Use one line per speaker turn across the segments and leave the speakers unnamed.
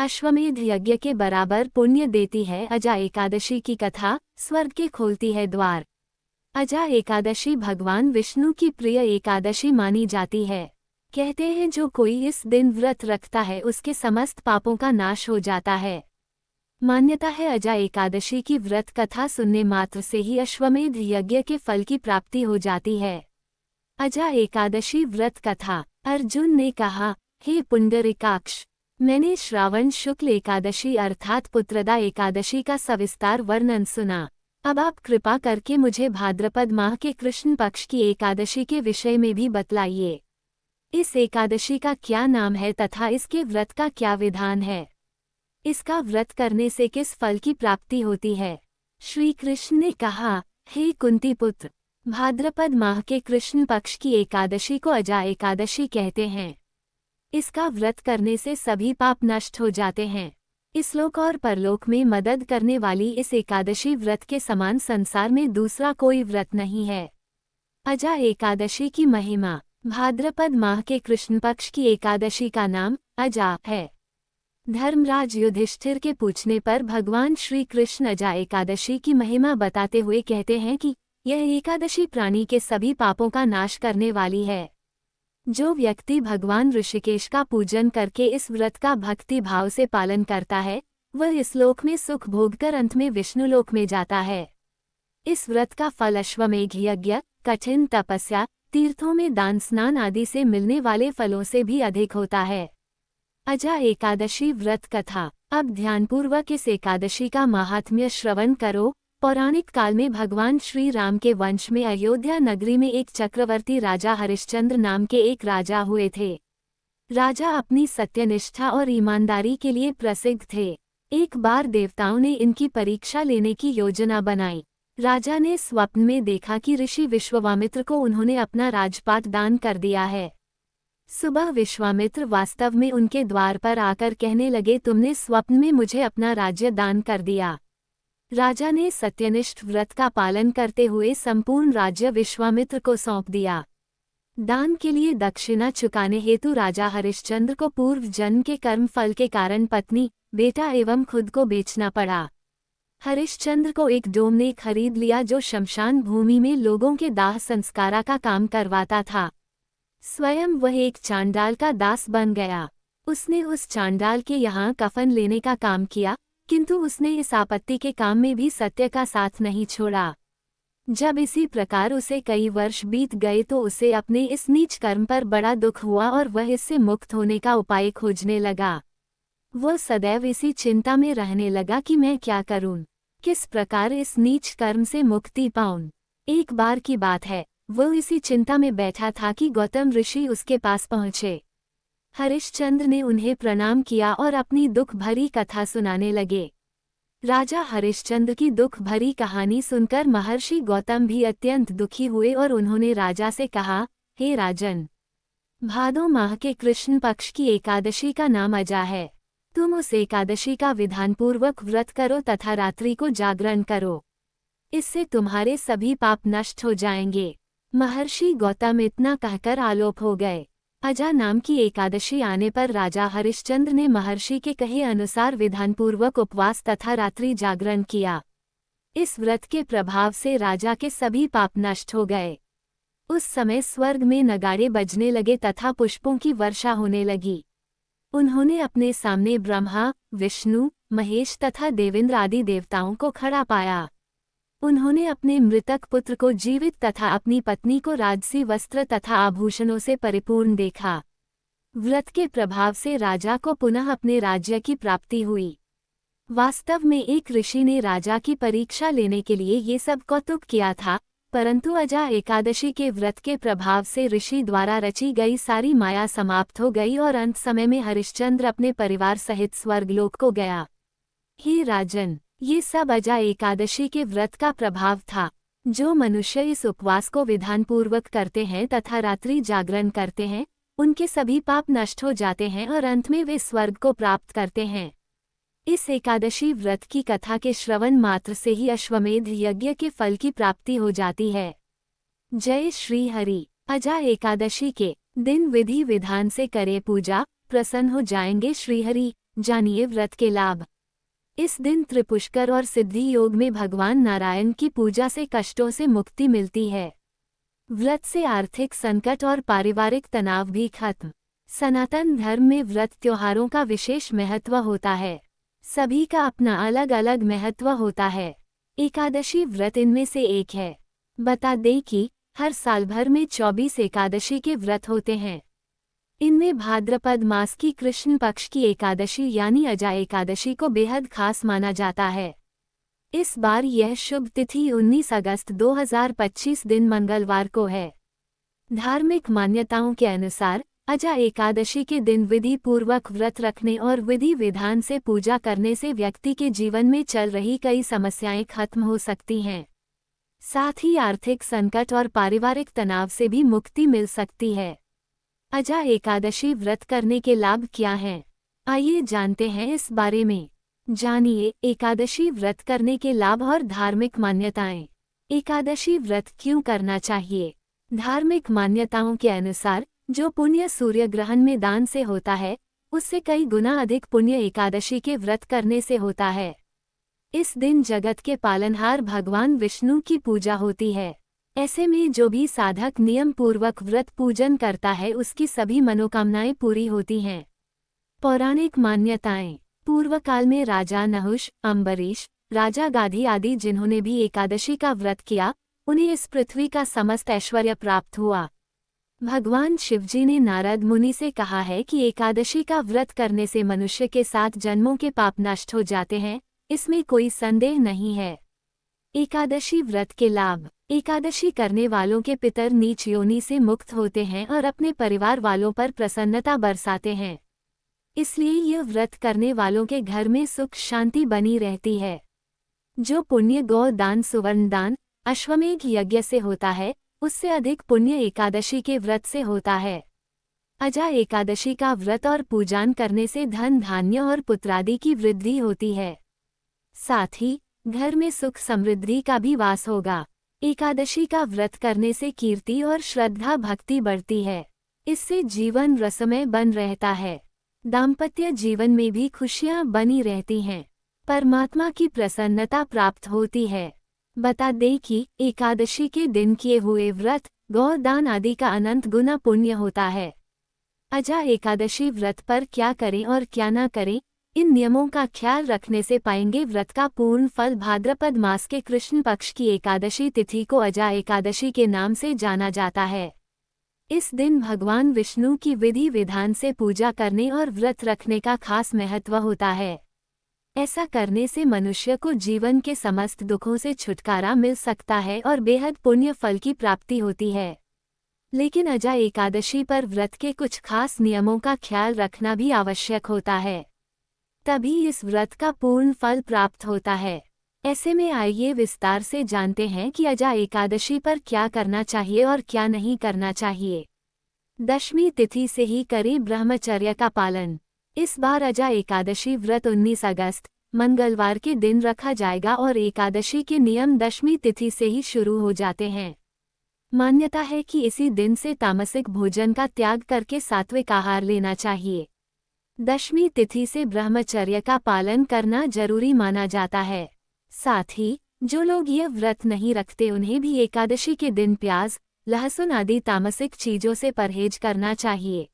अश्वमेध यज्ञ के बराबर पुण्य देती है अजा एकादशी की कथा, स्वर्ग के खोलती है द्वार। अजा एकादशी भगवान विष्णु की प्रिय एकादशी मानी जाती है। कहते हैं जो कोई इस दिन व्रत रखता है उसके समस्त पापों का नाश हो जाता है। मान्यता है अजा एकादशी की व्रत कथा सुनने मात्र से ही अश्वमेध यज्ञ के फल की प्राप्ति हो जाती है। अजा एकादशी व्रत कथा। अर्जुन ने कहा, हे पुंडरीकाक्ष, मैंने श्रावण शुक्ल एकादशी अर्थात पुत्रदा एकादशी का सविस्तार वर्णन सुना। अब आप कृपा करके मुझे भाद्रपद माह के कृष्ण पक्ष की एकादशी के विषय में भी बतलाइए। इस एकादशी का क्या नाम है तथा इसके व्रत का क्या विधान है? इसका व्रत करने से किस फल की प्राप्ति होती है? श्री कृष्ण ने कहा, हे कुंती पुत्र, भाद्रपद माह के कृष्ण पक्ष की एकादशी को अजा एकादशी कहते हैं। इसका व्रत करने से सभी पाप नष्ट हो जाते हैं। इस लोक और परलोक में मदद करने वाली इस एकादशी व्रत के समान संसार में दूसरा कोई व्रत नहीं है। अजा एकादशी की महिमा। भाद्रपद माह के कृष्ण पक्ष की एकादशी का नाम अजा है। धर्मराज युधिष्ठिर के पूछने पर भगवान श्री कृष्ण अजा एकादशी की महिमा बताते हुए कहते हैं कि यह एकादशी प्राणी के सभी पापों का नाश करने वाली है। जो व्यक्ति भगवान ऋषिकेश का पूजन करके इस व्रत का भक्ति भाव से पालन करता है वह इस लोक में सुख भोगकर अंत में विष्णुलोक में जाता है। इस व्रत का फल अश्वमेघ यज्ञ, कठिन तपस्या, तीर्थों में दान स्नान आदि से मिलने वाले फलों से भी अधिक होता है। अजा एकादशी व्रत कथा। अब ध्यानपूर्वक इस एकादशी का महात्म्य श्रवण करो। पौराणिक काल में भगवान श्री राम के वंश में अयोध्या नगरी में एक चक्रवर्ती राजा हरिश्चंद्र नाम के एक राजा हुए थे। राजा अपनी सत्यनिष्ठा और ईमानदारी के लिए प्रसिद्ध थे। एक बार देवताओं ने इनकी परीक्षा लेने की योजना बनाई। राजा ने स्वप्न में देखा कि ऋषि विश्वामित्र को उन्होंने अपना राजपाट दान कर दिया है। सुबह विश्वामित्र वास्तव में उनके द्वार पर आकर कहने लगे, तुमने स्वप्न में मुझे अपना राज्य दान कर दिया। राजा ने सत्यनिष्ठ व्रत का पालन करते हुए संपूर्ण राज्य विश्वामित्र को सौंप दिया। दान के लिए दक्षिणा चुकाने हेतु राजा हरिश्चंद्र को पूर्व जन्म के कर्म फल के कारण पत्नी, बेटा एवं खुद को बेचना पड़ा। हरिश्चंद्र को एक डोम ने खरीद लिया जो शमशान भूमि में लोगों के दाह संस्कारा का काम करवाता था। स्वयं वह एक चांडाल का दास बन गया। उसने उस चांडाल के यहाँ कफन लेने का काम किया, किंतु उसने इस आपत्ति के काम में भी सत्य का साथ नहीं छोड़ा। जब इसी प्रकार उसे कई वर्ष बीत गए तो उसे अपने इस नीच कर्म पर बड़ा दुख हुआ और वह इससे मुक्त होने का उपाय खोजने लगा। वह सदैव इसी चिंता में रहने लगा कि मैं क्या करूं, किस प्रकार इस नीच कर्म से मुक्ति पाऊं। एक बार की बात है, वह इसी चिंता में बैठा था कि गौतम ऋषि उसके पास पहुंचे। हरिश्चंद्र ने उन्हें प्रणाम किया और अपनी दुख भरी कथा सुनाने लगे। राजा हरिश्चंद्र की दुख भरी कहानी सुनकर महर्षि गौतम भी अत्यंत दुखी हुए और उन्होंने राजा से कहा, हे राजन, भादो माह के कृष्ण पक्ष की एकादशी का नाम अजा है। तुम उस एकादशी का विधानपूर्वक व्रत करो तथा रात्रि को जागरण करो। इससे तुम्हारे सभी पाप नष्ट हो जाएंगे। महर्षि गौतम इतना कहकर आलोप हो गए। अजा नाम की एकादशी आने पर राजा हरिश्चंद्र ने महर्षि के कहे अनुसार विधानपूर्वक उपवास तथा रात्रि जागरण किया। इस व्रत के प्रभाव से राजा के सभी पाप नष्ट हो गए। उस समय स्वर्ग में नगाड़े बजने लगे तथा पुष्पों की वर्षा होने लगी। उन्होंने अपने सामने ब्रह्मा, विष्णु, महेश तथा देवेंद्र आदि देवताओं को खड़ा पाया। उन्होंने अपने मृतक पुत्र को जीवित तथा अपनी पत्नी को राजसी वस्त्र तथा आभूषणों से परिपूर्ण देखा। व्रत के प्रभाव से राजा को पुनः अपने राज्य की प्राप्ति हुई। वास्तव में एक ऋषि ने राजा की परीक्षा लेने के लिए ये सब कौतुक किया था, परंतु अजा एकादशी के व्रत के प्रभाव से ऋषि द्वारा रची गई सारी माया समाप्त हो गई और अंत समय में हरिश्चंद्र अपने परिवार सहित स्वर्गलोक को गया। हे राजन, ये सब अजा एकादशी के व्रत का प्रभाव था। जो मनुष्य इस उपवास को विधानपूर्वक करते हैं तथा रात्रि जागरण करते हैं, उनके सभी पाप नष्ट हो जाते हैं और अंत में वे स्वर्ग को प्राप्त करते हैं। इस एकादशी व्रत की कथा के श्रवण मात्र से ही अश्वमेध यज्ञ के फल की प्राप्ति हो जाती है। जय श्री हरि। अजा एकादशी के दिन विधि विधान से करे पूजा, प्रसन्न हो जाएंगे श्रीहरि। जानिए व्रत के लाभ। इस दिन त्रिपुष्कर और सिद्धि योग में भगवान नारायण की पूजा से कष्टों से मुक्ति मिलती है। व्रत से आर्थिक संकट और पारिवारिक तनाव भी खत्म। सनातन धर्म में व्रत त्योहारों का विशेष महत्व होता है। सभी का अपना अलग अलग महत्व होता है। एकादशी व्रत इनमें से एक है। बता दें कि हर साल भर में 24 एकादशी के व्रत होते हैं। इनमें भाद्रपद मास की कृष्ण पक्ष की एकादशी यानी अजा एकादशी को बेहद खास माना जाता है। इस बार यह शुभ तिथि 19 अगस्त 2025 दिन मंगलवार को है। धार्मिक मान्यताओं के अनुसार अजा एकादशी के दिन विधि पूर्वक व्रत रखने और विधि विधान से पूजा करने से व्यक्ति के जीवन में चल रही कई समस्याएं खत्म हो सकती हैं। साथ ही आर्थिक संकट और पारिवारिक तनाव से भी मुक्ति मिल सकती है। अजा एकादशी व्रत करने के लाभ क्या हैं? आइए जानते हैं इस बारे में। जानिए एकादशी व्रत करने के लाभ और धार्मिक मान्यताएं। एकादशी व्रत क्यों करना चाहिए? धार्मिक मान्यताओं के अनुसार जो पुण्य सूर्य ग्रहण में दान से होता है, उससे कई गुना अधिक पुण्य एकादशी के व्रत करने से होता है। इस दिन जगत के पालनहार भगवान विष्णु की पूजा होती है। ऐसे में जो भी साधक नियम पूर्वक व्रत पूजन करता है उसकी सभी मनोकामनाएं पूरी होती हैं। पौराणिक मान्यताएं। पूर्व काल में राजा नहुष, अम्बरीश, राजा गाधी आदि जिन्होंने भी एकादशी का व्रत किया, उन्हें इस पृथ्वी का समस्त ऐश्वर्य प्राप्त हुआ। भगवान शिवजी ने नारद मुनि से कहा है कि एकादशी का व्रत करने से मनुष्य के 7 जन्मों के पाप नष्ट हो जाते हैं, इसमें कोई संदेह नहीं है। एकादशी व्रत के लाभ। एकादशी करने वालों के पितर नीच योनि से मुक्त होते हैं और अपने परिवार वालों पर प्रसन्नता बरसाते हैं। इसलिए यह व्रत करने वालों के घर में सुख शांति बनी रहती है। जो पुण्य गौ दान, सुवर्ण दान, अश्वमेघ यज्ञ से होता है, उससे अधिक पुण्य एकादशी के व्रत से होता है। अजा एकादशी का व्रत और पूजन करने से धन धान्य और पुत्रादि की वृद्धि होती है। साथ ही घर में सुख समृद्धि का भी वास होगा। एकादशी का व्रत करने से कीर्ति और श्रद्धा भक्ति बढ़ती है। इससे जीवन रसमय बन रहता है। दाम्पत्य जीवन में भी खुशियां बनी रहती हैं। परमात्मा की प्रसन्नता प्राप्त होती है। बता दें कि एकादशी के दिन किए हुए व्रत, गौदान आदि का अनंत गुना पुण्य होता है। अजा एकादशी व्रत पर क्या करें और क्या न करें, इन नियमों का ख्याल रखने से पाएंगे व्रत का पूर्ण फल। भाद्रपद मास के कृष्ण पक्ष की एकादशी तिथि को अजा एकादशी के नाम से जाना जाता है। इस दिन भगवान विष्णु की विधि विधान से पूजा करने और व्रत रखने का खास महत्व होता है। ऐसा करने से मनुष्य को जीवन के समस्त दुखों से छुटकारा मिल सकता है और बेहद पुण्य फल की प्राप्ति होती है। लेकिन अजा एकादशी पर व्रत के कुछ खास नियमों का ख्याल रखना भी आवश्यक होता है, तभी इस व्रत का पूर्ण फल प्राप्त होता है। ऐसे में आइए विस्तार से जानते हैं कि अजा एकादशी पर क्या करना चाहिए और क्या नहीं करना चाहिए। दशमी तिथि से ही करें ब्रह्मचर्य का पालन। इस बार अजा एकादशी व्रत 19 अगस्त मंगलवार के दिन रखा जाएगा और एकादशी के नियम दशमी तिथि से ही शुरू हो जाते हैं। मान्यता है कि इसी दिन से तामसिक भोजन का त्याग करके सात्विक आहार लेना चाहिए। दशमी तिथि से ब्रह्मचर्य का पालन करना जरूरी माना जाता है। साथ ही जो लोग यह व्रत नहीं रखते उन्हें भी एकादशी के दिन प्याज, लहसुन आदि तामसिक चीजों से परहेज करना चाहिए।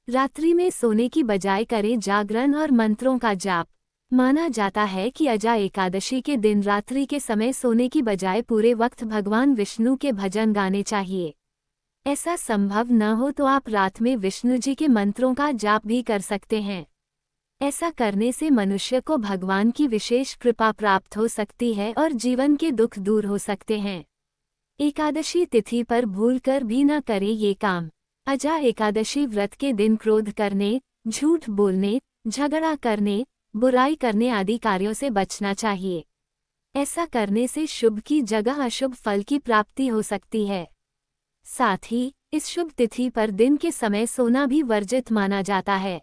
रात्रि में सोने की बजाय करें जागरण और मंत्रों का जाप। माना जाता है कि अजा एकादशी के दिन रात्रि के समय सोने की बजाय पूरे वक्त भगवान विष्णु के भजन गाने चाहिए। ऐसा संभव न हो तो आप रात में विष्णु जी के मंत्रों का जाप भी कर सकते हैं। ऐसा करने से मनुष्य को भगवान की विशेष कृपा प्राप्त हो सकती है और जीवन के दुख दूर हो सकते हैं। एकादशी तिथि पर भूलकर भी न करें ये काम। अजा एकादशी व्रत के दिन क्रोध करने, झूठ बोलने, झगड़ा करने, बुराई करने आदि कार्यों से बचना चाहिए। ऐसा करने से शुभ की जगह अशुभ फल की प्राप्ति हो सकती है। साथ ही इस शुभ तिथि पर दिन के समय सोना भी वर्जित माना जाता है।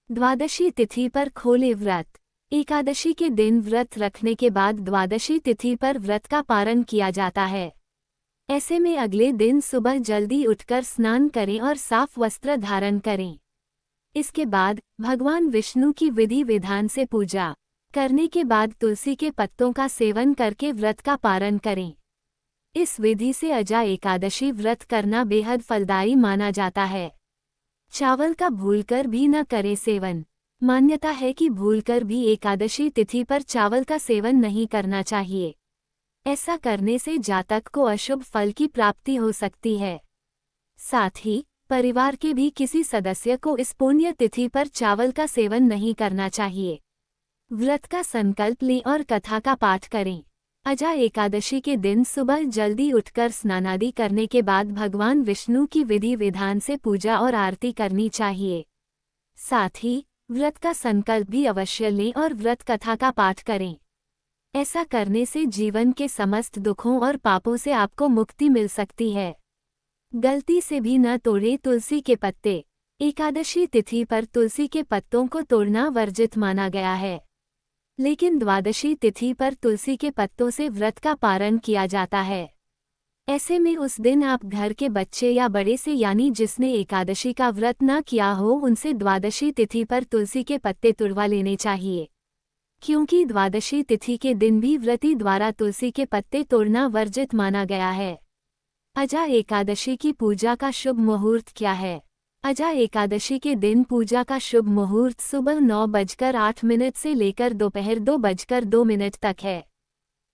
द्वादशी तिथि पर खोले व्रत। एकादशी के दिन व्रत रखने के बाद द्वादशी तिथि पर व्रत का पारण किया जाता है। ऐसे में अगले दिन सुबह जल्दी उठकर स्नान करें और साफ वस्त्र धारण करें। इसके बाद भगवान विष्णु की विधि विधान से पूजा करने के बाद तुलसी के पत्तों का सेवन करके व्रत का पारण करें। इस विधि से अजा एकादशी व्रत करना बेहद फलदायी माना जाता है। चावल का भूलकर भी न करें सेवन। मान्यता है कि भूलकर भी एकादशी तिथि पर चावल का सेवन नहीं करना चाहिए। ऐसा करने से जातक को अशुभ फल की प्राप्ति हो सकती है। साथ ही परिवार के भी किसी सदस्य को इस पुण्य तिथि पर चावल का सेवन नहीं करना चाहिए। व्रत का संकल्प लें और कथा का पाठ करें। अजा एकादशी के दिन सुबह जल्दी उठकर स्नानादि करने के बाद भगवान विष्णु की विधि विधान से पूजा और आरती करनी चाहिए। साथ ही व्रत का संकल्प भी अवश्य लें और व्रत कथा का पाठ करें। ऐसा करने से जीवन के समस्त दुखों और पापों से आपको मुक्ति मिल सकती है। गलती से भी न तोड़ें तुलसी के पत्ते। एकादशी तिथि पर तुलसी के पत्तों को तोड़ना वर्जित माना गया है, लेकिन द्वादशी तिथि पर तुलसी के पत्तों से व्रत का पारण किया जाता है। ऐसे में उस दिन आप घर के बच्चे या बड़े से यानी जिसने एकादशी का व्रत न किया हो उनसे द्वादशी तिथि पर तुलसी के पत्ते तुड़वा लेने चाहिए, क्योंकि द्वादशी तिथि के दिन भी व्रती द्वारा तुलसी के पत्ते तोड़ना वर्जित माना गया है। अजा एकादशी की पूजा का शुभ मुहूर्त क्या है? अजा एकादशी के दिन पूजा का शुभ मुहूर्त सुबह 9:08 से लेकर दोपहर 2:02 तक है।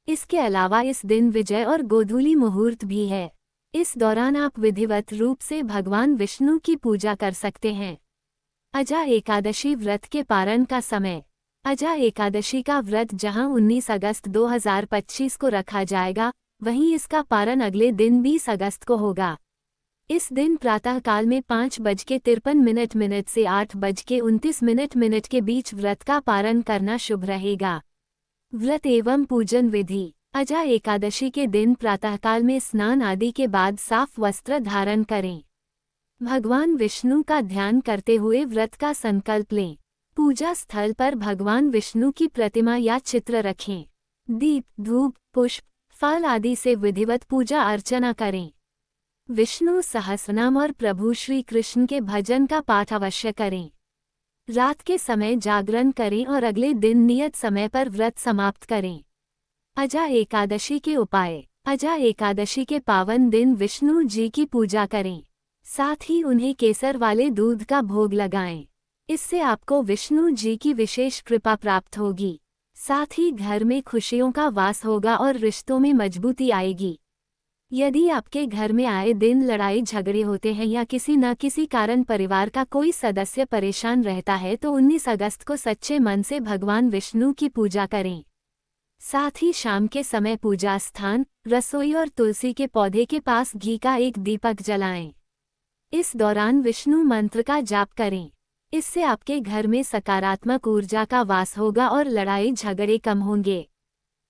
इसके अलावा इस दिन विजय और गोधूली मुहूर्त भी है। इस दौरान आप विधिवत रूप से भगवान विष्णु की पूजा कर सकते हैं। अजा एकादशी व्रत के पारण का समय। अजा एकादशी का व्रत जहां 19 अगस्त 2025 को रखा जाएगा, वहीं इसका पारण अगले दिन 20 अगस्त को होगा। इस दिन प्रातःकाल में 5:53 से 8:29 के बीच व्रत का पारण करना शुभ रहेगा। व्रत एवं पूजन विधि। अजा एकादशी के दिन प्रातःकाल में स्नान आदि के बाद साफ वस्त्र धारण करें। भगवान विष्णु का ध्यान करते हुए व्रत का संकल्प लें। पूजा स्थल पर भगवान विष्णु की प्रतिमा या चित्र रखें। दीप, धूप, पुष्प, फल आदि से विधिवत पूजा अर्चना करें। विष्णु सहस्रनाम और प्रभु श्री कृष्ण के भजन का पाठ अवश्य करें। रात के समय जागरण करें और अगले दिन नियत समय पर व्रत समाप्त करें। अजा एकादशी के उपाय। अजा एकादशी के पावन दिन विष्णु जी की पूजा करें। साथ ही उन्हें केसर वाले दूध का भोग लगाएं। इससे आपको विष्णु जी की विशेष कृपा प्राप्त होगी। साथ ही घर में खुशियों का वास होगा और रिश्तों में मजबूती आएगी। यदि आपके घर में आए दिन लड़ाई झगड़े होते हैं या किसी न किसी कारण परिवार का कोई सदस्य परेशान रहता है तो 19 अगस्त को सच्चे मन से भगवान विष्णु की पूजा करें। साथ ही शाम के समय पूजा स्थान, रसोई और तुलसी के पौधे के पास घी का एक दीपक जलाएं। इस दौरान विष्णु मंत्र का जाप करें। इससे आपके घर में सकारात्मक ऊर्जा का वास होगा और लड़ाई झगड़े कम होंगे।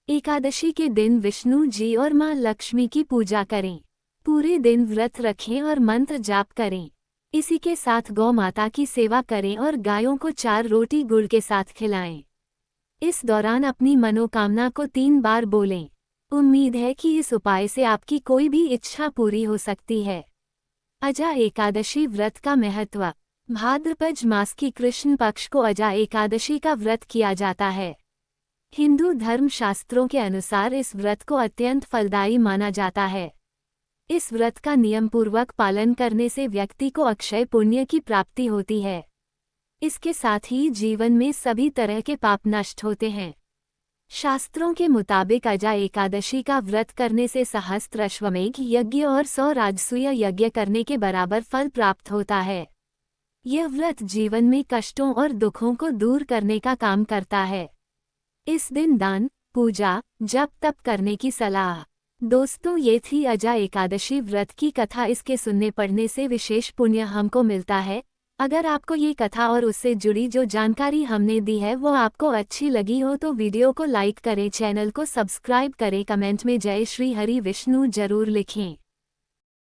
एकादशी के दिन विष्णु जी और मां लक्ष्मी की पूजा करें। पूरे दिन व्रत रखें और मंत्र जाप करें। इसी के साथ गौ माता की सेवा करें और गायों को 4 रोटी गुड़ के साथ खिलाएं। इस दौरान अपनी मनोकामना को 3 बार बोलें। उम्मीद है कि इस उपाय से आपकी कोई भी इच्छा पूरी हो सकती है। अजा एकादशी व्रत का महत्व। भाद्रपद मास की कृष्ण पक्ष को अजा एकादशी का व्रत किया जाता है। हिंदू धर्म शास्त्रों के अनुसार इस व्रत को अत्यंत फलदायी माना जाता है। इस व्रत का नियमपूर्वक पालन करने से व्यक्ति को अक्षय पुण्य की प्राप्ति होती है। इसके साथ ही जीवन में सभी तरह के पाप नष्ट होते हैं। शास्त्रों के मुताबिक अजा एकादशी का व्रत करने से सहस्त्र अश्वमेघ यज्ञ और 100 राजसूय यज्ञ करने के बराबर फल प्राप्त होता है। यह व्रत जीवन में कष्टों और दुखों को दूर करने का काम करता है। इस दिन दान, पूजा, जप तप करने की सलाह। दोस्तों, ये थी अजा एकादशी व्रत की कथा। इसके सुनने पढ़ने से विशेष पुण्य हमको मिलता है। अगर आपको ये कथा और उससे जुड़ी जो जानकारी हमने दी है वो आपको अच्छी लगी हो तो वीडियो को लाइक करें, चैनल को सब्सक्राइब करें, कमेंट में जय श्री हरि विष्णु जरूर लिखें।